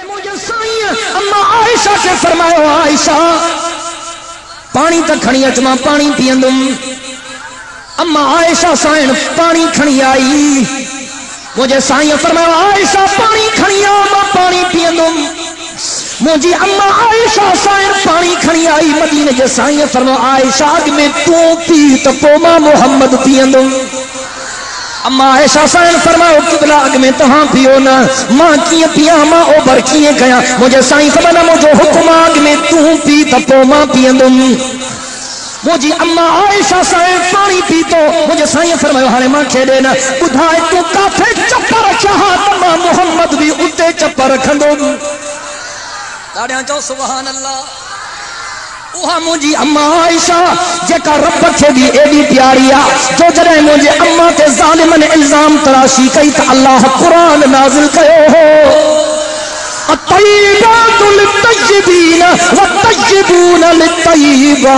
مجھے سائیں اما عائشہ سے فرمایا عائشہ پانی تک کھڑی اچما پانی پیندم اما عائشہ سائن پانی کھڑی آئی مجھے سائیں فرمایا عائشہ پانی کھڑی آ میں پانی پیندم مجھے اما عائشہ سائن پانی کھڑی آئی مدینے جے سائیں فرمایا عائشہ میں تو پی تو پوما محمد پیندم اما عائشہ سائن فرماؤ قبلہ اگ میں تہاں پیو نا ماں کیے پیا ماں اوبر کیے گیا مجھے سائیں فرمانا مجھے حکم آگ میں تو پی تپو ماں پیندم مجھے اما عائشہ سائن پانی پی تو مجھے سائیں فرماؤ ہارے ماں کھیڑے نا بدھائے تو کافے چپر چاہا تمام محمد بھی اتے چپر کھندو داڑیاں چاہو سبحان اللہ وہاں مجھے اما عائشہ جکا رب کے بھی ایڈی پیاریا جو جرے مجھے اما تے ظالمن الزام تراشی کئی تا اللہ قرآن نازل کہو ہو الطیبات للطیبین والطیبون للطیبات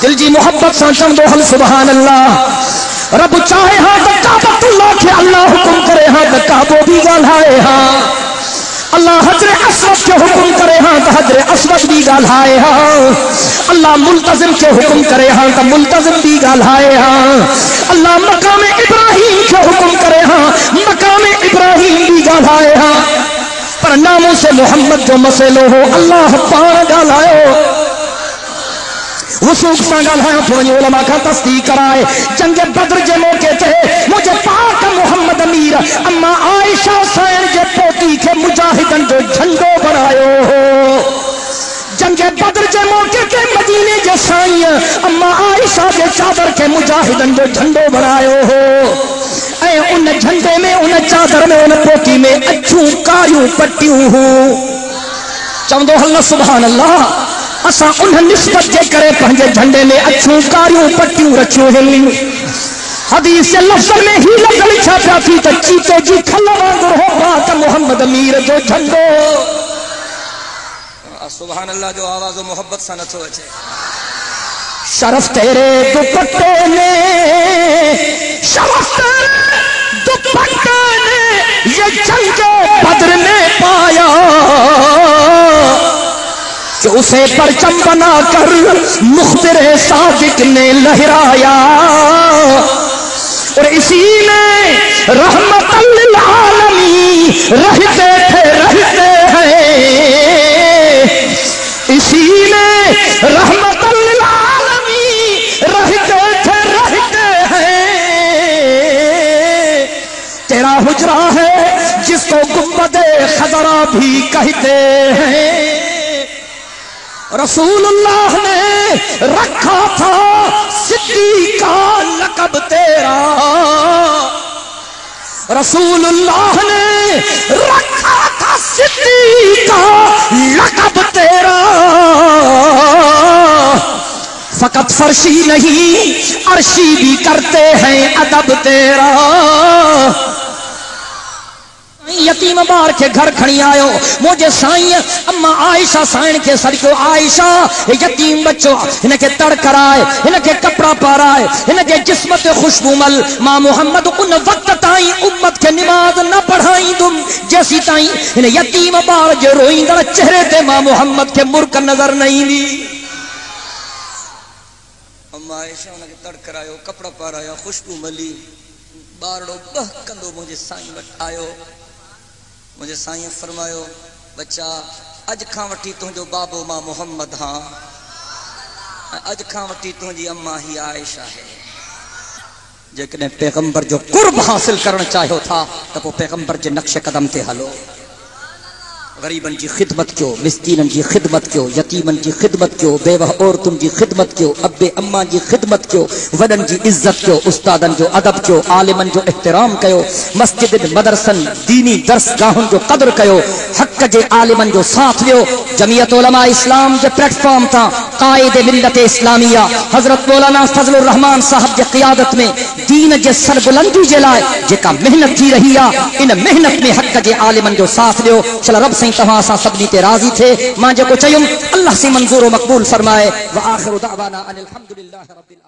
دل جی محبت سانچن دو حل سبحان اللہ رب چاہے ہاں تو کعبۃ اللہ کے اللہ حکم کرے ہاں تو کعبہ بھی گالھائے ہاں اللہ حجر اسود کے حکم کرے ہاں تو حجر اسود بھی گالھائے ہاں اللہ ملتزم کے حکم کرے ہاں تو ملتزم بھی گالھائے ہاں اللہ مقام ابراہیم کے حکم کرے ہاں مقام ابراہیم بھی گالھائے ہاں پر ناموں سے محمد جو مسئلو ہو اللہ پانا گالھائے ہو وسوق سا گالھائے تھوڑی علماء کا تصدیق کرائے جنگ بدر جے موقع تھے مجھے پاک محمد امیر اما عائشہ سائن جے پوتی کے مجاہدن جو جھنڈو بنایو ہو جنگ بدر جے موقع کے مدینے جے سائیں اما عائشہ جے چادر کے مجاہدن جو جھنڈو بنایو ہو اے ان جھنڈے میں ان چادر میں ان پوتی میں اچھوں کاریوں پٹیوں ہوں چوندو اللہ سبحان اللہ اساں انہیں نسبت جے کرے پہنجے جھنڈے میں اچھوں کاریوں پٹیوں رچوں ہیں حدیث لفظ میں ہی لفظ لکھا پیا تھی تو چیتے جی کھلا وانگر ہو رہا تھا محمد امیر جو جھنڈو سبحان اللہ جو آواز و محبت سنت ہو اچھے شرف تیرے دوپٹے نے شرف تیرے دوپٹے نے یہ جنگ بدر میں پایا کہ اسے پرچم بنا کر مخبر صادق نے لہرایا اور اسی نے رحمت للعالمین رہتے ہیں اسی نے رحمت للعالمین رہتے ہیں تیرا حجرہ ہے جس کو گنبد خضرا بھی کہتے ہیں رسول اللہ نے رکھا تھا صدیق کا لقب تیرا رسول اللہ نے رکھا تھا صدیق کا لقب تیرا فقط فرشی نہیں عرشی بھی کرتے ہیں ادب تیرا یتیم بار کے گھر کھڑی آئو مجھے سائیں اما عائشہ سائن کے سر کو عائشہ یتیم بچوں انہیں کے تڑ کر آئے انہیں کے کپڑا پار آئے انہیں کے جسمت خوشبو مل ماں محمد ان وقت تائیں امت کے نماز نہ پڑھائیں تم جیسی تائیں انہیں یتیم بار جو روئیں در چہرے تے ماں محمد کے مرک نظر نہیں دی اما عائشہ انہیں کے تڑ کر آئے کپڑا پار آیا خوشبو ملی بارڑو بہ کندو مجھے سائیں بٹ آئے مجھے سائیں فرمایو بچہ اج کھاں وٹی تو جو بابو ماں محمد ہاں اج کھاں وٹی تو جی اماں ہی عائشہ ہے جیکنے پیغمبر جو قرب حاصل کرنا چاہو تھا تو وہ پیغمبر جے نقش قدم تے ہلو غریبن جی خدمت کیو مسکینن جی خدمت کیو یتیمن جی خدمت کیو بیوہ عورتن جی خدمت کیو ابے اماں جی خدمت کیو وڈن جی عزت کیو استادن جو ادب کیو عالمن جو احترام کیو مسجد مدرسن دینی درس گاہن جو قدر کیو حق جے عالمن جو ساتھ لیو جمعیت علماء اسلام جے پلیٹ فارم تھا قائد ملت اسلامیہ حضرت مولانا فضل الرحمان صاحب جے قیادت میں دین جے سر بلندی جے لائے جے کا محنت تھی رہی ان محنت میں حق جے عالمن جو ساتھ لیو چلا رب سے تہاں سا سبنی تے راضی تھے ماں جے کو چیم اللہ سے منظور و مقبول فرمائے وآخر دعوانا ان الحمدللہ رب العالمین.